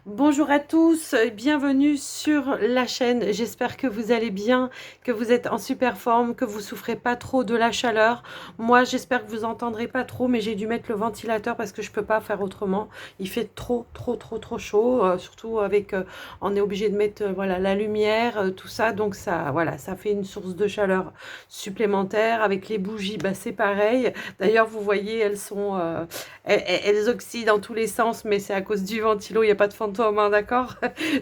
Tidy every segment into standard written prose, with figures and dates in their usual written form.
Bonjour à tous, bienvenue sur la chaîne. J'espère que vous allez bien, que vous êtes en super forme, que vous souffrez pas trop de la chaleur. Moi, j'espère que vous entendrez pas trop, mais j'ai dû mettre le ventilateur parce que je peux pas faire autrement. Il fait trop chaud, surtout avec, on est obligé de mettre voilà la lumière, tout ça, donc ça, voilà, ça fait une source de chaleur supplémentaire. Avec les bougies, bah, c'est pareil. D'ailleurs, vous voyez, elles sont elles oxydent dans tous les sens, mais c'est à cause du ventilo, il n'y a pas de fantôme, hein, d'accord.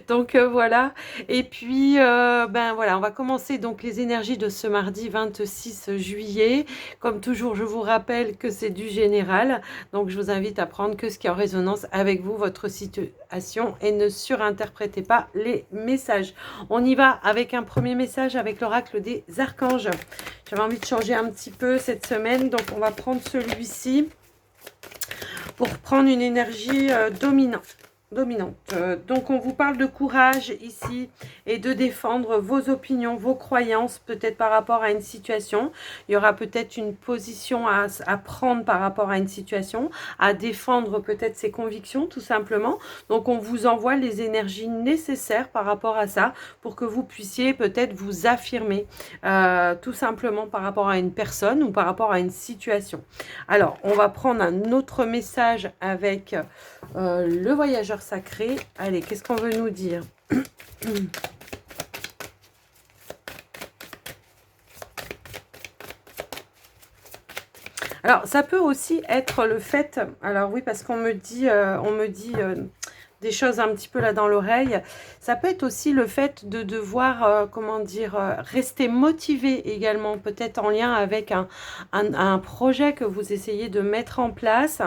Donc voilà. Et puis, ben voilà, on va commencer donc les énergies de ce mardi 26 juillet. Comme toujours, je vous rappelle que c'est du général. Donc je vous invite à prendre que ce qui est en résonance avec vous, votre situation, et ne surinterprétez pas les messages. On y va avec un premier message avec l'oracle des archanges. J'avais envie de changer un petit peu cette semaine, donc on va prendre celui-ci pour prendre une énergie dominante. Donc on vous parle de courage ici et de défendre vos opinions, vos croyances, peut-être par rapport à une situation. Il y aura peut-être une position à prendre par rapport à une situation, à défendre peut-être ses convictions tout simplement. Donc on vous envoie les énergies nécessaires par rapport à ça pour que vous puissiez peut-être vous affirmer tout simplement par rapport à une personne ou par rapport à une situation. Alors on va prendre un autre message avec le voyageur sacré. Allez, qu'est-ce qu'on veut nous dire? Alors, ça peut aussi être le fait... Alors oui, parce qu'on me dit, des choses un petit peu là dans l'oreille. Ça peut être aussi le fait de devoir, comment dire, rester motivé également, peut-être en lien avec un projet que vous essayez de mettre en place.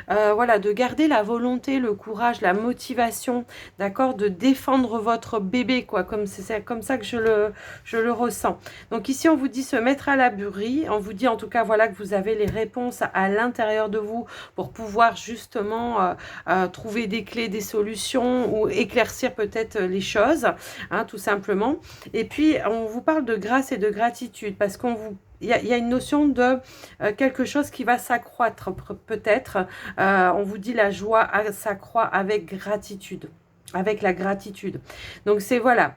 Voilà, de garder la volonté, le courage, la motivation, d'accord, de défendre votre bébé, quoi, comme c'est comme ça que je le ressens. Donc ici, on vous dit se mettre à l'abri, on vous dit en tout cas, voilà, que vous avez les réponses à l'intérieur de vous pour pouvoir justement trouver des clés, des solutions ou éclaircir peut-être les choses, hein, tout simplement. Et puis, on vous parle de grâce et de gratitude parce qu'on vous il y a une notion de quelque chose qui va s'accroître peut-être. On vous dit la joie s'accroît avec gratitude, avec la gratitude. Donc c'est voilà,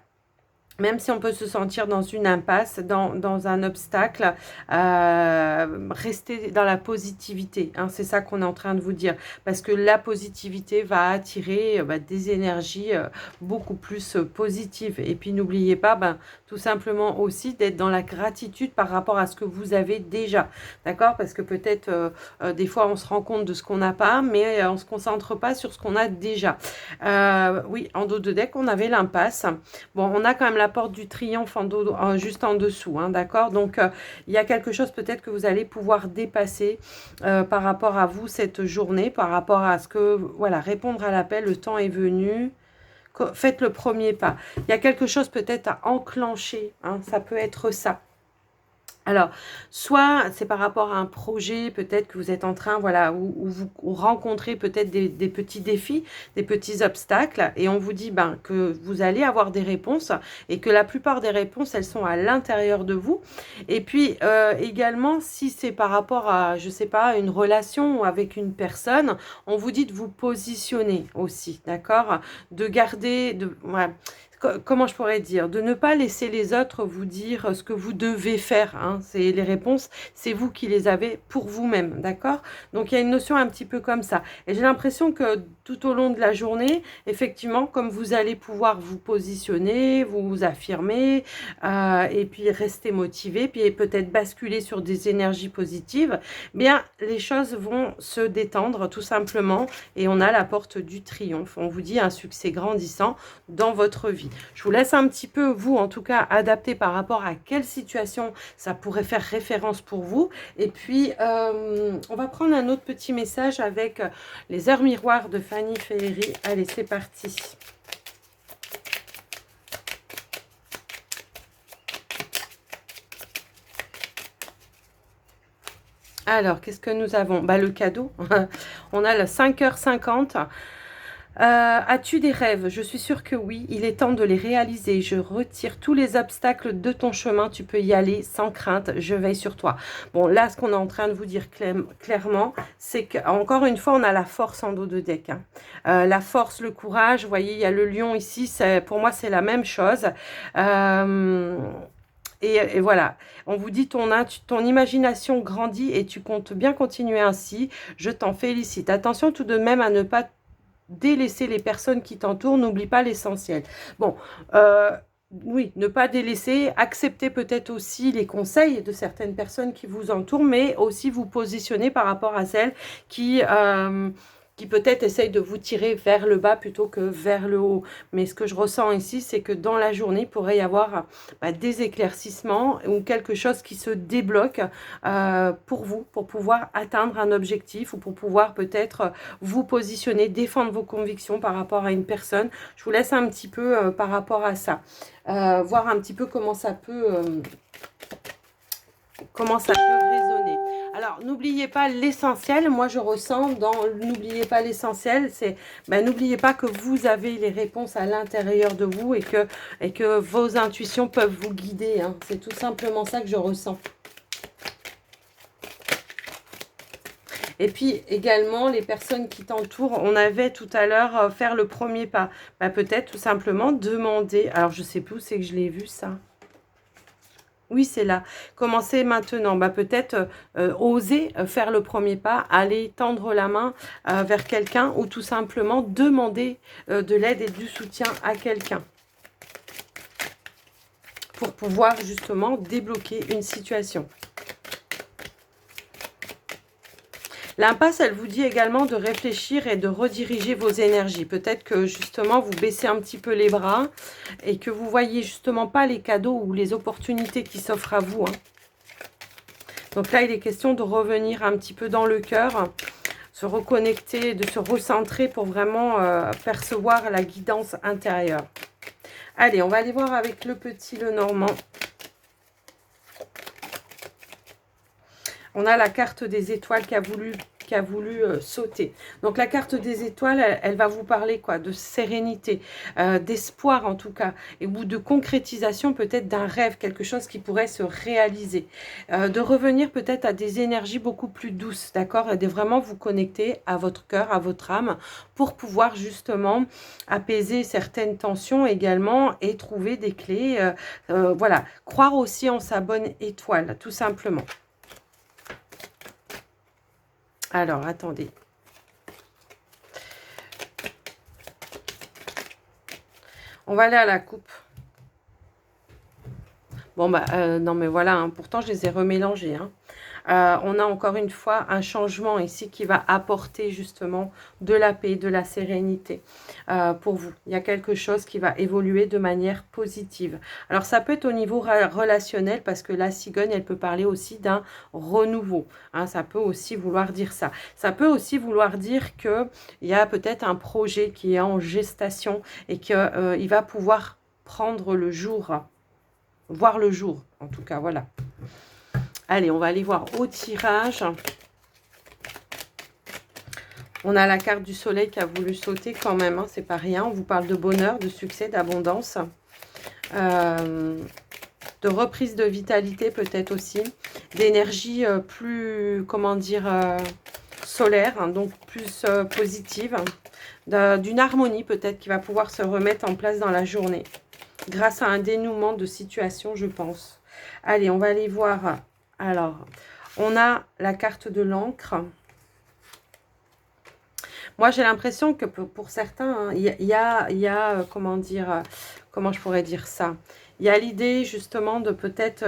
même si on peut se sentir dans une impasse, dans un obstacle, restez dans la positivité. Hein, c'est ça qu'on est en train de vous dire. Parce que la positivité va attirer des énergies beaucoup plus positives. Et puis n'oubliez pas, tout simplement aussi d'être dans la gratitude par rapport à ce que vous avez déjà. D'accord? Parce que peut-être des fois on se rend compte de ce qu'on n'a pas, mais on ne se concentre pas sur ce qu'on a déjà. Oui, en dos de deck, on avait l'impasse. Bon, on a quand même la porte du triomphe juste en dessous, hein, d'accord? Donc, il y a quelque chose peut-être que vous allez pouvoir dépasser par rapport à vous cette journée, par rapport à ce que, voilà, répondre à l'appel, le temps est venu. Faites le premier pas. Il y a quelque chose peut-être à enclencher, hein, ça peut être ça. Alors, soit c'est par rapport à un projet, peut-être que vous êtes en train, voilà, où vous rencontrez peut-être des petits défis, des petits obstacles, et on vous dit que vous allez avoir des réponses, et que la plupart des réponses, elles sont à l'intérieur de vous. Et puis, également, si c'est par rapport à, je sais pas, une relation avec une personne, on vous dit de vous positionner aussi, d'accord? De garder, ouais, comment je pourrais dire, de ne pas laisser les autres vous dire ce que vous devez faire. Hein. C'est les réponses, c'est vous qui les avez pour vous-même, d'accord? Donc il y a une notion un petit peu comme ça. Et j'ai l'impression que tout au long de la journée, effectivement, comme vous allez pouvoir vous positionner, vous affirmer, et puis rester motivé, puis peut-être basculer sur des énergies positives, bien les choses vont se détendre tout simplement, et on a la porte du triomphe. On vous dit un succès grandissant dans votre vie. Je vous laisse un petit peu, vous, en tout cas, adapter par rapport à quelle situation ça pourrait faire référence pour vous. Et puis, on va prendre un autre petit message avec les heures miroirs de Fanny Ferry. Allez, c'est parti. Alors, qu'est-ce que nous avons? Le cadeau. On a le 5h50. As-tu des rêves? Je suis sûre que oui, il est temps de les réaliser. Je retire tous les obstacles de ton chemin. Tu peux y aller sans crainte. Je veille sur toi. Bon, là, ce qu'on est en train de vous dire clairement, c'est qu'encore une fois, on a la force en dos de deck, hein. La force, le courage. Vous voyez, il y a le lion ici. Pour moi, c'est la même chose. Euh, et voilà, on vous dit ton imagination grandit et tu comptes bien continuer ainsi. Je t'en félicite. Attention tout de même à ne pas délaisser les personnes qui t'entourent, n'oublie pas l'essentiel. Bon, oui, ne pas délaisser, accepter peut-être aussi les conseils de certaines personnes qui vous entourent, mais aussi vous positionner par rapport à celles qui peut-être essayent de vous tirer vers le bas plutôt que vers le haut. Mais ce que je ressens ici, c'est que dans la journée, il pourrait y avoir des éclaircissements ou quelque chose qui se débloque pour vous, pour pouvoir atteindre un objectif ou pour pouvoir peut-être vous positionner, défendre vos convictions par rapport à une personne. Je vous laisse un petit peu par rapport à ça. Voir un petit peu comment ça peut résonner. Alors, n'oubliez pas l'essentiel. Moi, je ressens dans n'oubliez pas l'essentiel, c'est n'oubliez pas que vous avez les réponses à l'intérieur de vous et que vos intuitions peuvent vous guider, hein. C'est tout simplement ça que je ressens. Et puis également, les personnes qui t'entourent, on avait tout à l'heure faire le premier pas. Peut-être tout simplement demander. Alors, je sais plus où c'est que je l'ai vu ça. Oui, c'est là. Commencez maintenant. Peut-être oser faire le premier pas, aller tendre la main vers quelqu'un ou tout simplement demander de l'aide et du soutien à quelqu'un pour pouvoir justement débloquer une situation. L'impasse, elle vous dit également de réfléchir et de rediriger vos énergies. Peut-être que justement, vous baissez un petit peu les bras et que vous voyez justement pas les cadeaux ou les opportunités qui s'offrent à vous, hein. Donc là, il est question de revenir un petit peu dans le cœur, se reconnecter, de se recentrer pour vraiment percevoir la guidance intérieure. Allez, on va aller voir avec le petit Lenormand. On a la carte des étoiles qui a voulu sauter. Donc la carte des étoiles, elle va vous parler quoi? De sérénité, d'espoir en tout cas, ou de concrétisation peut-être d'un rêve, quelque chose qui pourrait se réaliser. De revenir peut-être à des énergies beaucoup plus douces, d'accord? Et de vraiment vous connecter à votre cœur, à votre âme, pour pouvoir justement apaiser certaines tensions également et trouver des clés. Voilà, croire aussi en sa bonne étoile, tout simplement. Alors, attendez. On va aller à la coupe. Bon, non, mais voilà, hein, pourtant, je les ai remélangés, hein. On a encore une fois un changement ici qui va apporter justement de la paix, de la sérénité pour vous. Il y a quelque chose qui va évoluer de manière positive. Alors, ça peut être au niveau relationnel parce que la cigogne, elle peut parler aussi d'un renouveau, hein, ça peut aussi vouloir dire ça. Ça peut aussi vouloir dire qu'il y a peut-être un projet qui est en gestation et qu'il va pouvoir prendre le jour, voir le jour, en tout cas, voilà. Allez, on va aller voir au tirage. On a la carte du soleil qui a voulu sauter quand même, hein, c'est pas rien. On vous parle de bonheur, de succès, d'abondance, de reprise de vitalité peut-être aussi, d'énergie plus, comment dire, solaire, hein, donc plus positive, d'une harmonie peut-être qui va pouvoir se remettre en place dans la journée, grâce à un dénouement de situation, je pense. Allez, on va aller voir. Alors, on a la carte de l'encre. Moi, j'ai l'impression que pour certains, il y a comment dire, comment je pourrais dire ça? Il y a l'idée justement de peut-être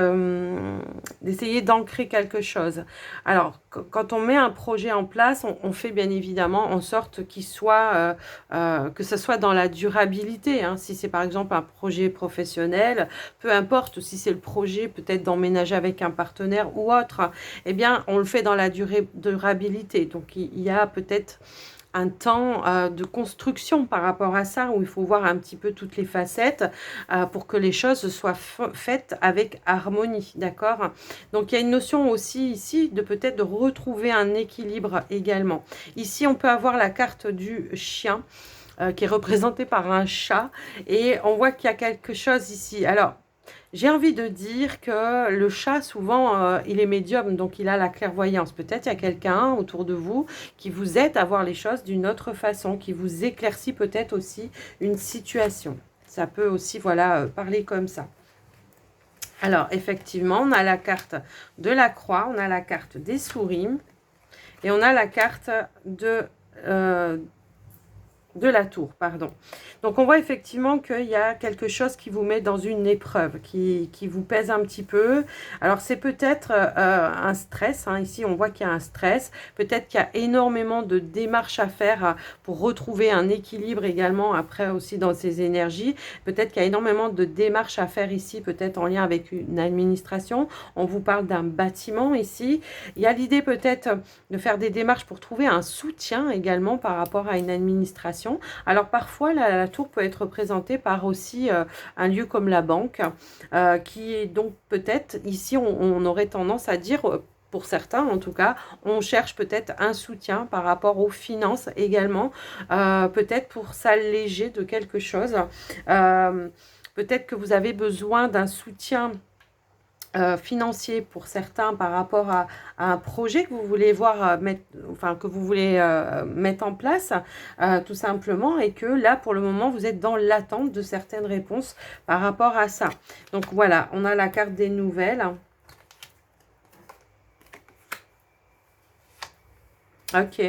d'essayer d'ancrer quelque chose. Alors, quand on met un projet en place, on fait bien évidemment en sorte qu'il soit, que ce soit dans la durabilité, hein. Si c'est par exemple un projet professionnel, peu importe si c'est le projet peut-être d'emménager avec un partenaire ou autre, eh bien, on le fait dans la durabilité. Donc, il y a peut-être un temps de construction par rapport à ça, où il faut voir un petit peu toutes les facettes pour que les choses soient faites avec harmonie, d'accord? Donc, il y a une notion aussi ici de peut-être de retrouver un équilibre également. Ici, on peut avoir la carte du chien. qui est représenté par un chat. Et on voit qu'il y a quelque chose ici. Alors, j'ai envie de dire que le chat, souvent, il est médium, donc il a la clairvoyance. Peut-être il y a quelqu'un autour de vous qui vous aide à voir les choses d'une autre façon, qui vous éclaircit peut-être aussi une situation. Ça peut aussi, voilà, parler comme ça. Alors, effectivement, on a la carte de la croix, on a la carte des souris et on a la carte de la tour, pardon. Donc, on voit effectivement qu'il y a quelque chose qui vous met dans une épreuve, qui vous pèse un petit peu. Alors, c'est peut-être un stress. Hein. Ici, on voit qu'il y a un stress. Peut-être qu'il y a énormément de démarches à faire pour retrouver un équilibre également, après aussi dans ces énergies. Peut-être qu'il y a énormément de démarches à faire ici, peut-être en lien avec une administration. On vous parle d'un bâtiment ici. Il y a l'idée peut-être de faire des démarches pour trouver un soutien également par rapport à une administration. Alors parfois la tour peut être représentée par aussi un lieu comme la banque qui est donc peut-être ici on aurait tendance à dire pour certains en tout cas, on cherche peut-être un soutien par rapport aux finances également, peut-être pour s'alléger de quelque chose, peut-être que vous avez besoin d'un soutien financier pour certains par rapport à un projet que vous voulez voir que vous voulez mettre en place tout simplement, et que là pour le moment vous êtes dans l'attente de certaines réponses par rapport à ça. Donc voilà, on a la carte des nouvelles. Ok.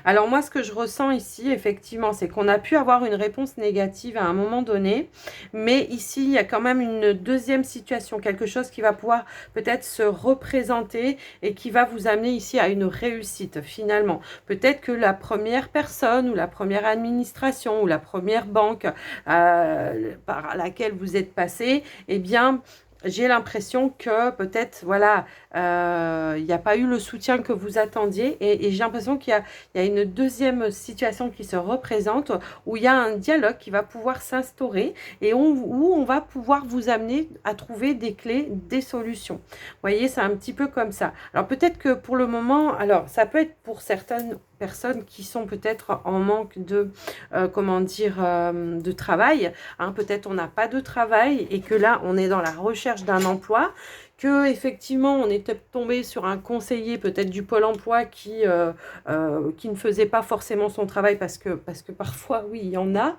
Alors moi, ce que je ressens ici, effectivement, c'est qu'on a pu avoir une réponse négative à un moment donné. Mais ici, il y a quand même une deuxième situation. Quelque chose qui va pouvoir peut-être se représenter et qui va vous amener ici à une réussite, finalement. Peut-être que la première personne ou la première administration ou la première banque par laquelle vous êtes passé, eh bien, j'ai l'impression que peut-être, voilà, il n'y a pas eu le soutien que vous attendiez, et j'ai l'impression qu'il y a une deuxième situation qui se représente où il y a un dialogue qui va pouvoir s'instaurer et où on va pouvoir vous amener à trouver des clés, des solutions. Vous voyez, c'est un petit peu comme ça. Alors peut-être que pour le moment, alors ça peut être pour certaines personnes qui sont peut-être en manque de, de travail. Hein, peut-être on n'a pas de travail et que là, on est dans la recherche d'un emploi, que effectivement on est tombé sur un conseiller peut-être du Pôle emploi qui ne faisait pas forcément son travail, parce que parfois oui il y en a,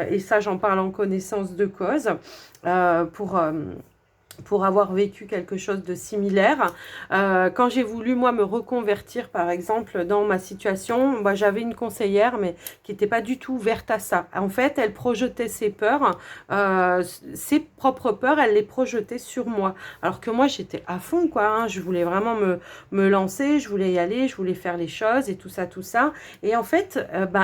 et ça j'en parle en connaissance de cause, pour avoir vécu quelque chose de similaire. Quand j'ai voulu, moi, me reconvertir, par exemple, dans ma situation, bah, j'avais une conseillère, mais qui n'était pas du tout ouverte à ça. En fait, elle projetait ses peurs, ses propres peurs, elle les projetait sur moi. Alors que moi, j'étais à fond, quoi. Hein. Je voulais vraiment me lancer, je voulais y aller, je voulais faire les choses et tout ça, tout ça. Et en fait,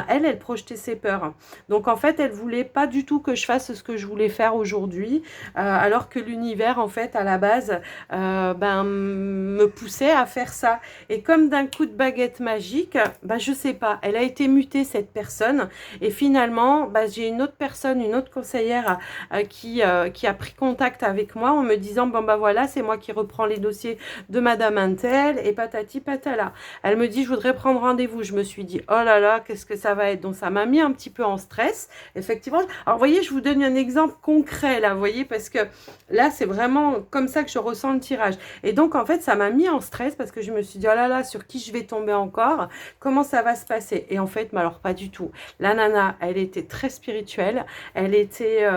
elle projetait ses peurs. Donc, en fait, elle voulait pas du tout que je fasse ce que je voulais faire aujourd'hui, alors que l'univers, en fait, à la base, me poussait à faire ça. Et comme d'un coup de baguette magique, je sais pas, elle a été mutée, cette personne. Et finalement, j'ai une autre personne, une autre conseillère qui a pris contact avec moi en me disant, voilà, c'est moi qui reprends les dossiers de Madame Intel et patati patala. Elle me dit, je voudrais prendre rendez-vous. Je me suis dit, oh là là, qu'est-ce que ça va être? Donc, ça m'a mis un petit peu en stress, effectivement. Alors, vous voyez, je vous donne un exemple concret, là, vous voyez, parce que là, c'est vraiment comme ça que je ressens le tirage. Et donc, en fait, ça m'a mis en stress parce que je me suis dit, oh là là, sur qui je vais tomber encore? Comment ça va se passer? Et en fait, mais alors pas du tout. La nana, elle était très spirituelle. Elle était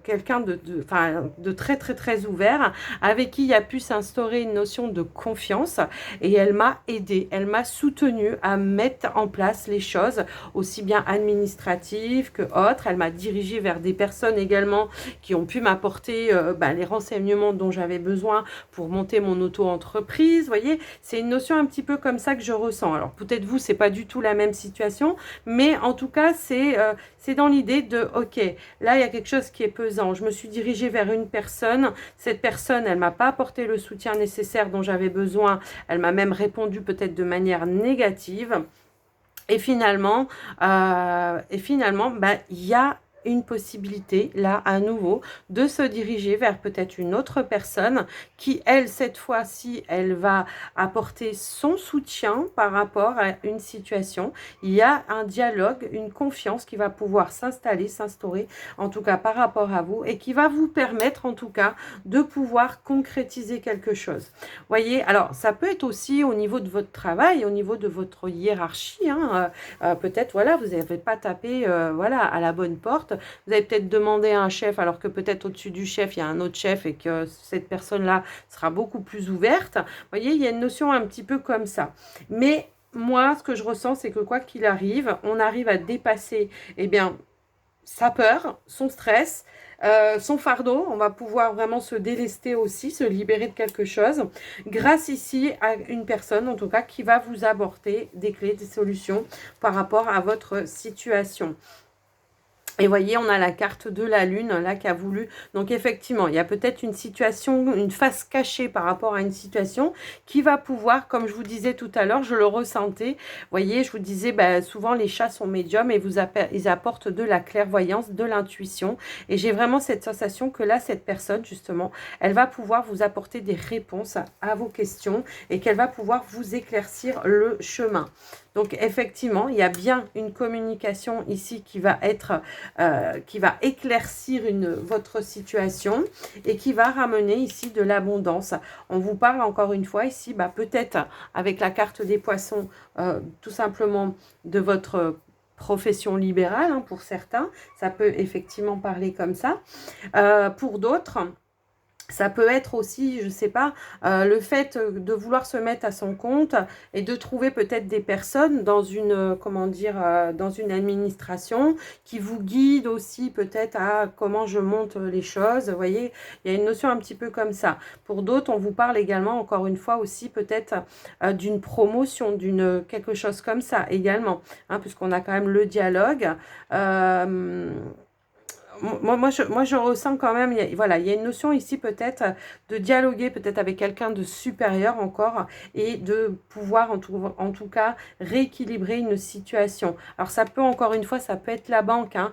quelqu'un de très, très, très ouvert, avec qui il y a pu s'instaurer une notion de confiance. Et elle m'a aidée, elle m'a soutenue à mettre en place les choses, aussi bien administratives que autres. Elle m'a dirigée vers des personnes également qui ont pu m'apporter les renseignements dont j'avais besoin pour monter mon auto-entreprise. Vous voyez, c'est une notion un petit peu comme ça que je ressens. Alors peut-être vous, c'est pas du tout la même situation, mais en tout cas, c'est dans l'idée de, ok, là, il y a quelque chose qui est pesant. Je me suis dirigée vers une personne. Cette personne, elle m'a pas apporté le soutien nécessaire dont j'avais besoin. Elle m'a même répondu peut-être de manière négative. Et finalement, il y a une possibilité, là, à nouveau, de se diriger vers peut-être une autre personne qui, elle, cette fois-ci, elle va apporter son soutien par rapport à une situation. Il y a un dialogue, une confiance qui va pouvoir s'installer, s'instaurer, en tout cas par rapport à vous, et qui va vous permettre, en tout cas, de pouvoir concrétiser quelque chose. Voyez, alors, ça peut être aussi au niveau de votre travail, au niveau de votre hiérarchie, hein, peut-être, voilà, vous n'avez pas tapé, voilà, à la bonne porte. Vous avez peut-être demandé à un chef alors que peut-être au-dessus du chef, il y a un autre chef et que cette personne-là sera beaucoup plus ouverte. Vous voyez, il y a une notion un petit peu comme ça. Mais moi, ce que je ressens, c'est que quoi qu'il arrive, on arrive à dépasser, eh bien, sa peur, son stress, son fardeau. On va pouvoir vraiment se délester aussi, se libérer de quelque chose, grâce ici à une personne, en tout cas, qui va vous apporter des clés, des solutions par rapport à votre situation. Et voyez, on a la carte de la lune, là, qui a voulu. Donc, effectivement, il y a peut-être une situation, une face cachée par rapport à une situation qui va pouvoir, comme je vous disais tout à l'heure, je le ressentais. Vous voyez, je vous disais, ben, souvent, les chats sont médiums et ils apportent de la clairvoyance, de l'intuition. Et j'ai vraiment cette sensation que là, cette personne, justement, elle va pouvoir vous apporter des réponses à vos questions et qu'elle va pouvoir vous éclaircir le chemin. Donc, effectivement, il y a bien une communication ici qui va être, qui va éclaircir votre situation et qui va ramener ici de l'abondance. On vous parle encore une fois ici, bah, peut-être avec la carte des poissons, tout simplement de votre profession libérale, hein, pour certains. Ça peut effectivement parler comme ça. Pour d'autres, ça peut être aussi, je ne sais pas, le fait de vouloir se mettre à son compte et de trouver peut-être des personnes dans une, comment dire, dans une administration qui vous guident aussi peut-être à comment je monte les choses. Vous voyez, il y a une notion un petit peu comme ça. Pour d'autres, on vous parle également, encore une fois aussi, peut-être d'une promotion, d'une quelque chose comme ça également, hein, puisqu'on a quand même le dialogue. Moi, je ressens quand même, voilà, il y a une notion ici peut-être de dialoguer peut-être avec quelqu'un de supérieur encore et de pouvoir en tout cas rééquilibrer une situation. Alors ça peut encore une fois, ça peut être la banque, hein.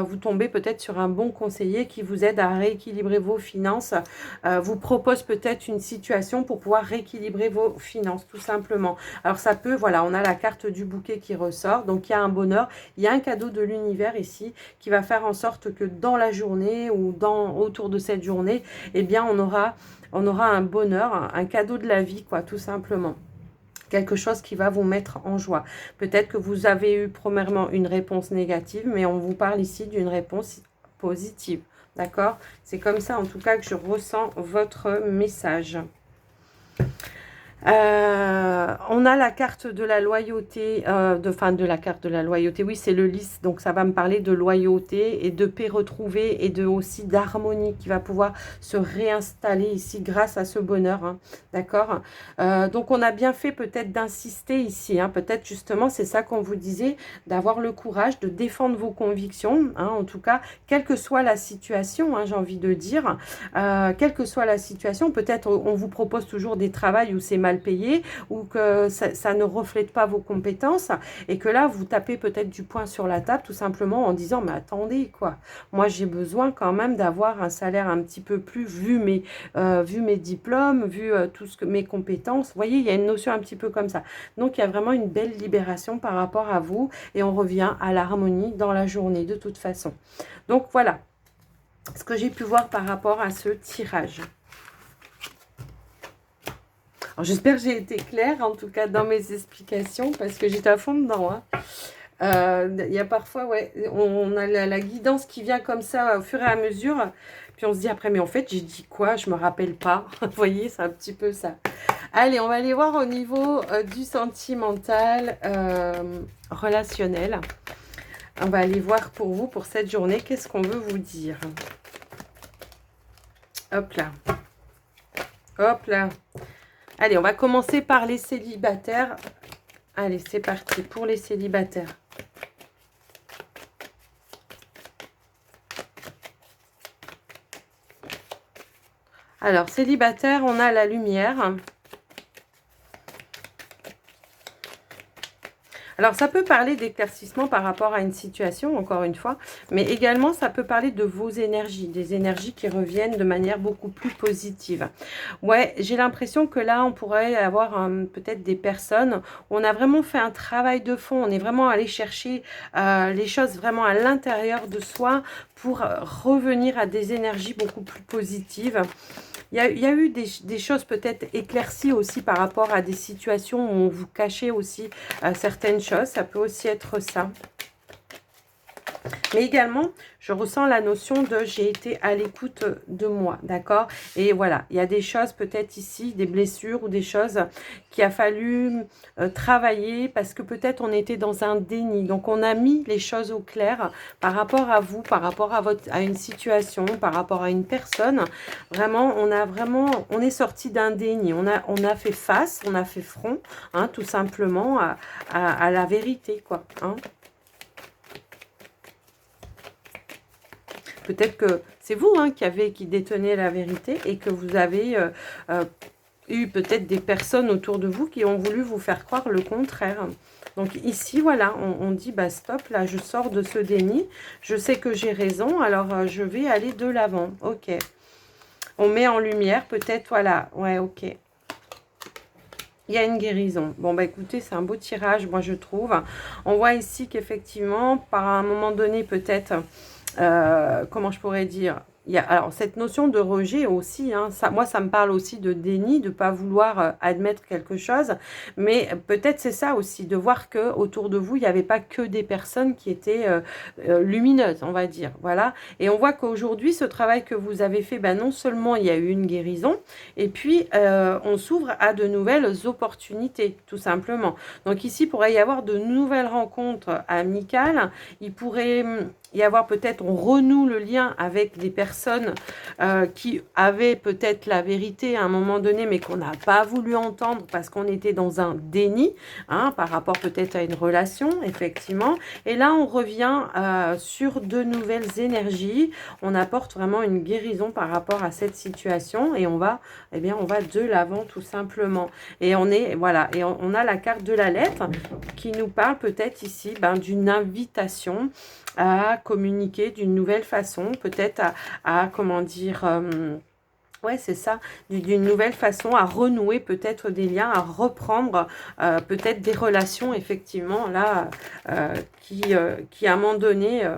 Vous tombez peut-être sur un bon conseiller qui vous aide à rééquilibrer vos finances, vous propose peut-être une situation pour pouvoir rééquilibrer vos finances tout simplement. Alors ça peut, voilà, on a la carte du bouquet qui ressort, donc il y a un bonheur, il y a un cadeau de l'univers ici qui va faire en sorte que dans la journée ou autour de cette journée, eh bien, on aura un bonheur, un cadeau de la vie, quoi, tout simplement. Quelque chose qui va vous mettre en joie. Peut-être que vous avez eu premièrement une réponse négative, mais on vous parle ici d'une réponse positive. D'accord? C'est comme ça, en tout cas, que je ressens votre message. On a la carte de la loyauté, de la carte de la loyauté, oui, c'est le lys, donc ça va me parler de loyauté et de paix retrouvée et de aussi d'harmonie qui va pouvoir se réinstaller ici grâce à ce bonheur, hein, d'accord. Donc on a bien fait peut-être d'insister ici, hein, peut-être justement c'est ça qu'on vous disait, d'avoir le courage de défendre vos convictions, hein, en tout cas, quelle que soit la situation, hein, j'ai envie de dire, quelle que soit la situation, peut-être on vous propose toujours des travails où c'est mal payé ou que ça ne reflète pas vos compétences et que là vous tapez peut-être du poing sur la table tout simplement en disant mais attendez quoi, moi j'ai besoin quand même d'avoir un salaire un petit peu plus vu mes diplômes, vu tout ce que mes compétences. Vous voyez, il y a une notion un petit peu comme ça. Donc il y a vraiment une belle libération par rapport à vous et on revient à l'harmonie dans la journée de toute façon. Donc voilà ce que j'ai pu voir par rapport à ce tirage. J'espère que j'ai été claire, en tout cas, dans mes explications, parce que j'étais à fond dedans. Hein. Il y a parfois, ouais, on a la guidance qui vient comme ça au fur et à mesure. Puis on se dit après, mais en fait, j'ai dit quoi? Je me rappelle pas. Vous voyez, c'est un petit peu ça. Allez, on va aller voir au niveau du sentimental relationnel. On va aller voir pour vous, pour cette journée, qu'est-ce qu'on veut vous dire. Hop là. Hop là. Allez, on va commencer par les célibataires. Allez, c'est parti pour les célibataires. Alors, célibataire, on a la lumière. Alors, ça peut parler d'éclaircissement par rapport à une situation, encore une fois, mais également, ça peut parler de vos énergies, des énergies qui reviennent de manière beaucoup plus positive. Ouais, j'ai l'impression que là, on pourrait avoir peut-être des personnes, où on a vraiment fait un travail de fond, on est vraiment allé chercher les choses vraiment à l'intérieur de soi pour revenir à des énergies beaucoup plus positives. Il y a eu des choses peut-être éclaircies aussi par rapport à des situations où on vous cachait aussi certaines choses. Ça peut aussi être ça. Mais également, je ressens la notion de j'ai été à l'écoute de moi, d'accord? Et voilà, il y a des choses peut-être ici, des blessures ou des choses qu'il a fallu travailler parce que peut-être on était dans un déni. Donc, on a mis les choses au clair par rapport à vous, par rapport à une situation, par rapport à une personne. Vraiment, on est sorti d'un déni. On a fait face, on a fait front, hein, tout simplement, à la vérité, quoi, hein. Peut-être que c'est vous hein, qui détenez la vérité et que vous avez eu peut-être des personnes autour de vous qui ont voulu vous faire croire le contraire. Donc ici, voilà, on dit, bah stop, là, je sors de ce déni. Je sais que j'ai raison, alors je vais aller de l'avant. Ok. On met en lumière peut-être, voilà, ouais, ok. Il y a une guérison. Bon, bah écoutez, c'est un beau tirage, moi, je trouve. On voit ici qu'effectivement, par un moment donné, peut-être... comment je pourrais dire, il y a, alors cette notion de rejet aussi, hein, ça, moi ça me parle aussi de déni, de ne pas vouloir admettre quelque chose, mais peut-être c'est ça aussi, de voir que autour de vous, il n'y avait pas que des personnes qui étaient lumineuses, on va dire, voilà, et on voit qu'aujourd'hui, ce travail que vous avez fait, ben, non seulement il y a eu une guérison, et puis on s'ouvre à de nouvelles opportunités, tout simplement. Donc ici, il pourrait y avoir de nouvelles rencontres amicales, il pourrait y avoir peut-être, on renoue le lien avec des personnes qui avaient peut-être la vérité à un moment donné, mais qu'on n'a pas voulu entendre parce qu'on était dans un déni, hein, par rapport peut-être à une relation, effectivement. Et là, on revient sur de nouvelles énergies. On apporte vraiment une guérison par rapport à cette situation et on va, eh bien, on va de l'avant tout simplement. Et on est, voilà, et on a la carte de la lettre qui nous parle peut-être ici d'une invitation à communiquer d'une nouvelle façon, peut-être comment dire, ouais, c'est ça, d'une nouvelle façon, à renouer peut-être des liens, à reprendre peut-être des relations, effectivement, là, qui à un moment donné...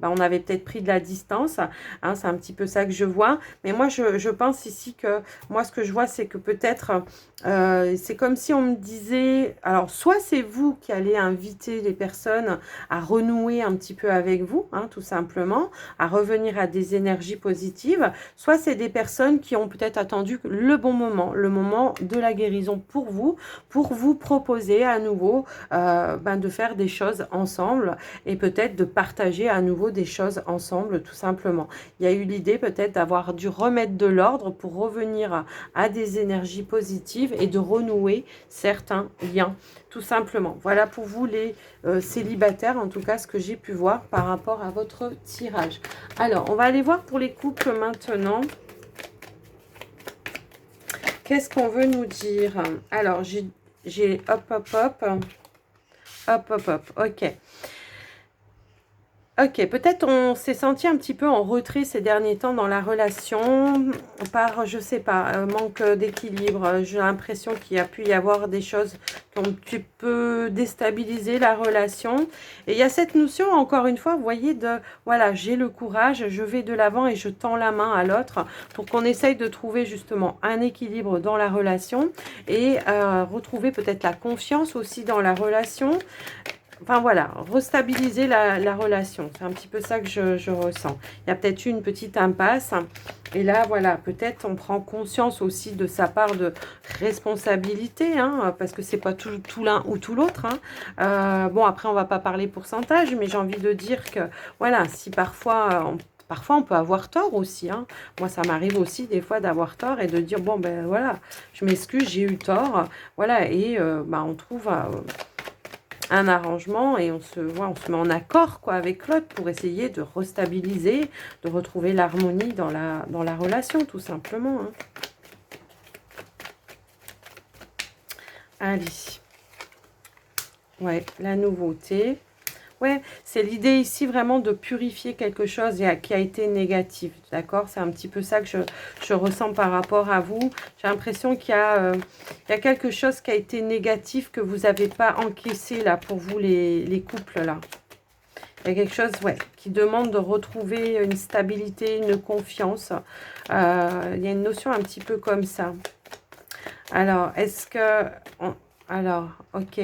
on avait peut-être pris de la distance, hein, c'est un petit peu ça que je vois. Mais moi, je pense ici que, moi, ce que je vois, c'est que peut-être, c'est comme si on me disait, alors, soit c'est vous qui allez inviter les personnes à renouer un petit peu avec vous, hein, tout simplement, à revenir à des énergies positives, soit c'est des personnes qui ont peut-être attendu le bon moment, le moment de la guérison pour vous proposer à nouveau de faire des choses ensemble et peut-être de partager à nouveau des choses ensemble, tout simplement. Il y a eu l'idée peut-être d'avoir dû remettre de l'ordre pour revenir à des énergies positives et de renouer certains liens, tout simplement. Voilà pour vous les célibataires, en tout cas ce que j'ai pu voir par rapport à votre tirage. Alors, on va aller voir pour les couples maintenant. Qu'est-ce qu'on veut nous dire? Alors, j'ai hop, ok. Ok, peut-être on s'est senti un petit peu en retrait ces derniers temps dans la relation par, je sais pas, manque d'équilibre. J'ai l'impression qu'il y a pu y avoir des choses qui ont un petit peu déstabilisé la relation. Et il y a cette notion, encore une fois, vous voyez, de, voilà, j'ai le courage, je vais de l'avant et je tends la main à l'autre pour qu'on essaye de trouver justement un équilibre dans la relation et retrouver peut-être la confiance aussi dans la relation. Enfin voilà, restabiliser la relation. C'est un petit peu ça que je ressens. Il y a peut-être eu une petite impasse. Et là, voilà, peut-être on prend conscience aussi de sa part de responsabilité. Hein, parce que c'est pas tout l'un ou tout l'autre. Hein. Bon, après, on va pas parler pourcentage. Mais j'ai envie de dire que, voilà, si parfois... Parfois, on peut avoir tort aussi. Hein. Moi, ça m'arrive aussi des fois d'avoir tort et de dire, bon, ben voilà, je m'excuse, j'ai eu tort. Voilà, et on trouve... un arrangement et on se met en accord quoi avec l'autre pour essayer de restabiliser, de retrouver l'harmonie dans la relation tout simplement. Hein. Allez. Ouais, la nouveauté. Ouais, c'est l'idée ici vraiment de purifier quelque chose qui a été négatif, d'accord? C'est un petit peu ça que je ressens par rapport à vous. J'ai l'impression il y a quelque chose qui a été négatif que vous n'avez pas encaissé là pour vous les couples là. Il y a quelque chose, ouais, qui demande de retrouver une stabilité, une confiance. Il y a une notion un petit peu comme ça. Alors, est-ce que... Alors, ok.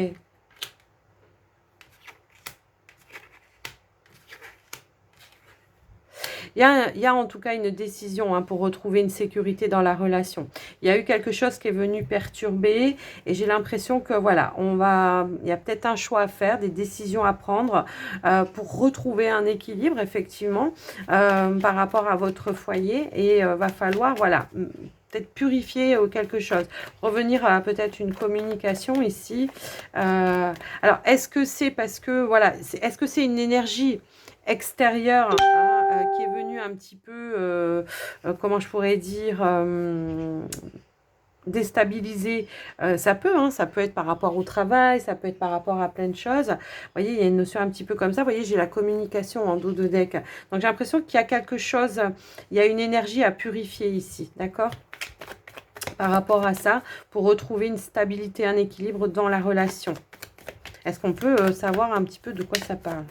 Il y a en tout cas une décision hein, pour retrouver une sécurité dans la relation. Il y a eu quelque chose qui est venu perturber et j'ai l'impression que voilà, il y a peut-être un choix à faire, des décisions à prendre pour retrouver un équilibre effectivement par rapport à votre foyer et va falloir voilà peut-être purifier quelque chose, revenir à peut-être une communication ici. Alors, est-ce que c'est parce que, voilà, est-ce que c'est une énergie extérieure hein, qui est venue un petit peu, comment je pourrais dire, déstabiliser, ça peut être par rapport au travail, ça peut être par rapport à plein de choses. Vous voyez, il y a une notion un petit peu comme ça. Vous voyez, j'ai la communication en dos de deck. Donc, j'ai l'impression qu'il y a quelque chose, il y a une énergie à purifier ici, d'accord ? Par rapport à ça, pour retrouver une stabilité, un équilibre dans la relation. Est-ce qu'on peut savoir un petit peu de quoi ça parle?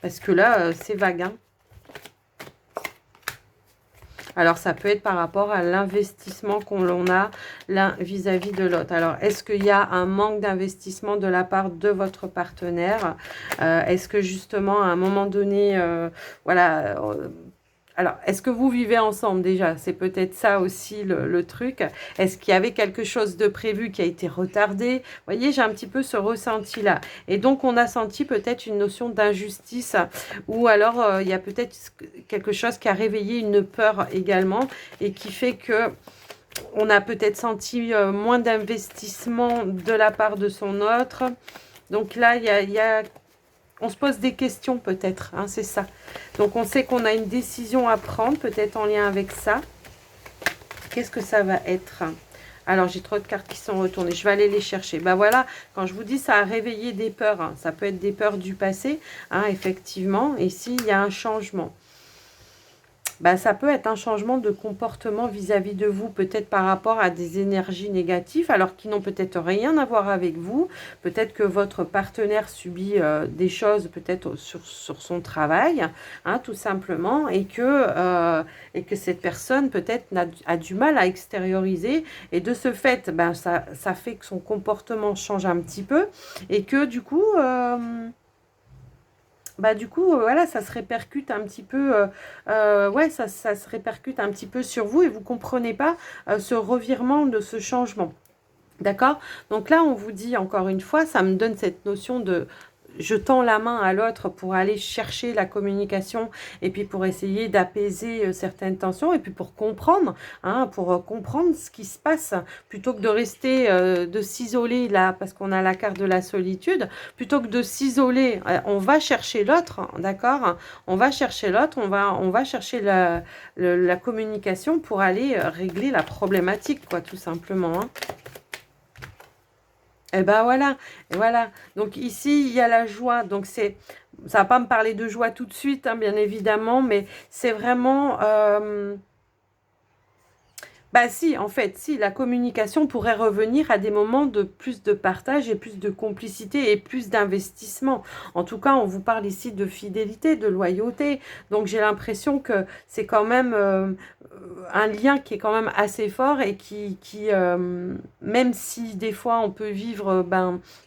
Parce que là, c'est vague, hein. Alors, ça peut être par rapport à l'investissement qu'on a l'un vis-à-vis de l'autre. Alors, est-ce qu'il y a un manque d'investissement de la part de votre partenaire? Est-ce que justement, à un moment donné, voilà... alors, est-ce que vous vivez ensemble déjà? C'est peut-être ça aussi le truc. Est-ce qu'il y avait quelque chose de prévu qui a été retardé? Vous voyez, j'ai un petit peu ce ressenti-là. Et donc, on a senti peut-être une notion d'injustice ou alors il y a peut-être quelque chose qui a réveillé une peur également et qui fait que on a peut-être senti moins d'investissement de la part de son autre. Donc là, on se pose des questions peut-être, hein, c'est ça. Donc, on sait qu'on a une décision à prendre, peut-être en lien avec ça. Qu'est-ce que ça va être? Alors, j'ai trop de cartes qui sont retournées. Je vais aller les chercher. Ben voilà, quand je vous dis ça a réveillé des peurs, hein, ça peut être des peurs du passé, hein, effectivement. Ici, il y a un changement. Bah, ça peut être un changement de comportement vis-à-vis de vous, peut-être par rapport à des énergies négatives, alors qui n'ont peut-être rien à voir avec vous. Peut-être que votre partenaire subit des choses peut-être sur son travail, hein, tout simplement, et que cette personne peut-être a du mal à extérioriser. Et de ce fait, ben, ça fait que son comportement change un petit peu et que du coup... bah du coup, voilà, ça se répercute un petit peu, ouais, ça se répercute un petit peu sur vous et vous ne comprenez pas ce revirement de ce changement. D'accord? Donc là, on vous dit encore une fois, ça me donne cette notion de je tends la main à l'autre pour aller chercher la communication et puis pour essayer d'apaiser certaines tensions et puis pour comprendre, hein, pour comprendre ce qui se passe plutôt que de rester, de s'isoler là parce qu'on a la carte de la solitude, plutôt que de s'isoler, on va chercher l'autre, d'accord? On va chercher l'autre, on va chercher la communication pour aller régler la problématique, quoi, tout simplement, hein. Et ben voilà, et voilà. Donc ici, il y a la joie. Donc ça va pas me parler de joie tout de suite, hein, bien évidemment, mais c'est vraiment... bah si, en fait, si, la communication pourrait revenir à des moments de plus de partage et plus de complicité et plus d'investissement. En tout cas, on vous parle ici de fidélité, de loyauté. Donc, j'ai l'impression que c'est quand même un lien qui est quand même assez fort et même si des fois on peut vivre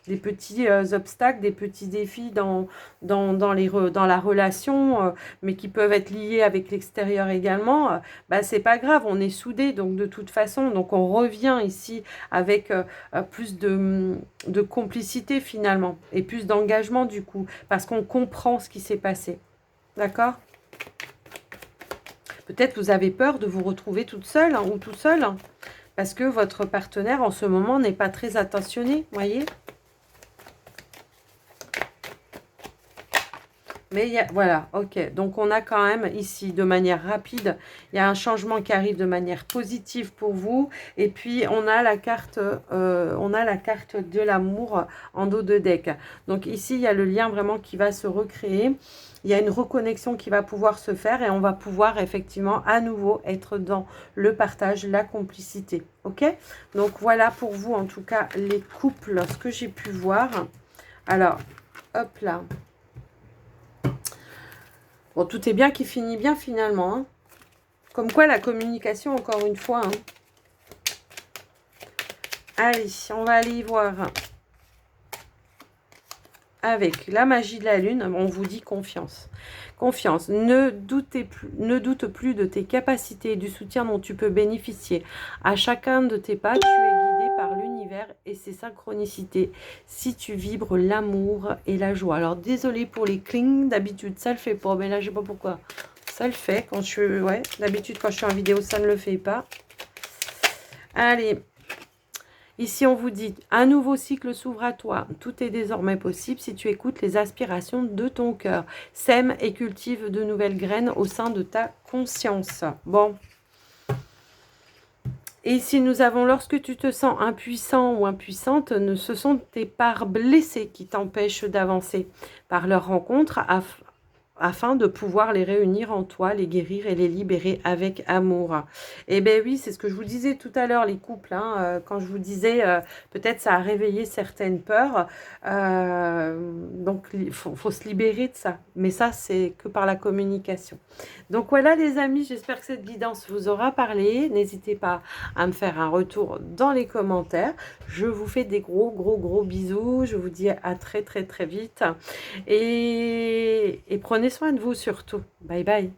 des petits obstacles, des petits défis dans la relation, mais qui peuvent être liés avec l'extérieur également, bah, c'est pas grave, on est soudés, donc de toute façon, donc on revient ici avec plus de complicité finalement, et plus d'engagement du coup, parce qu'on comprend ce qui s'est passé. D'accord? Peut-être vous avez peur de vous retrouver toute seule hein, ou tout seul, hein, parce que votre partenaire en ce moment n'est pas très attentionné, voyez? Mais voilà, ok. Donc, on a quand même ici, de manière rapide, il y a un changement qui arrive de manière positive pour vous. Et puis, on a la carte de l'amour en dos de deck. Donc, ici, il y a le lien vraiment qui va se recréer. Il y a une reconnexion qui va pouvoir se faire et on va pouvoir effectivement à nouveau être dans le partage, la complicité. Ok? Donc, voilà pour vous, en tout cas, les couples, ce que j'ai pu voir. Alors, hop là. Bon, tout est bien qui finit bien finalement. Hein. Comme quoi la communication, encore une fois. Hein. Allez, on va aller y voir. Avec la magie de la lune, on vous dit confiance. Confiance. Ne doute plus de tes capacités et du soutien dont tu peux bénéficier. À chacun de tes pas, tu es guidé par l'univers et ses synchronicités. Si tu vibres l'amour et la joie. Alors, désolé pour les clings. D'habitude, ça le fait pas. Mais là, je sais pas pourquoi. Ça le fait quand ouais, d'habitude, quand je suis en vidéo, ça ne le fait pas. Allez. Ici, on vous dit, un nouveau cycle s'ouvre à toi. Tout est désormais possible si tu écoutes les aspirations de ton cœur. Sème et cultive de nouvelles graines au sein de ta conscience. Bon. Et ici, nous avons, lorsque tu te sens impuissant ou impuissante, ce sont tes parts blessées qui t'empêchent d'avancer par leur rencontre afin de pouvoir les réunir en toi, les guérir et les libérer avec amour. Et bien oui, c'est ce que je vous disais tout à l'heure, les couples, hein, quand je vous disais, peut-être ça a réveillé certaines peurs, donc il faut se libérer de ça. Mais ça, c'est que par la communication. Donc voilà les amis, j'espère que cette guidance vous aura parlé. N'hésitez pas à me faire un retour dans les commentaires. Je vous fais des gros bisous. Je vous dis à très vite. Et prenez soin de vous surtout. Bye bye.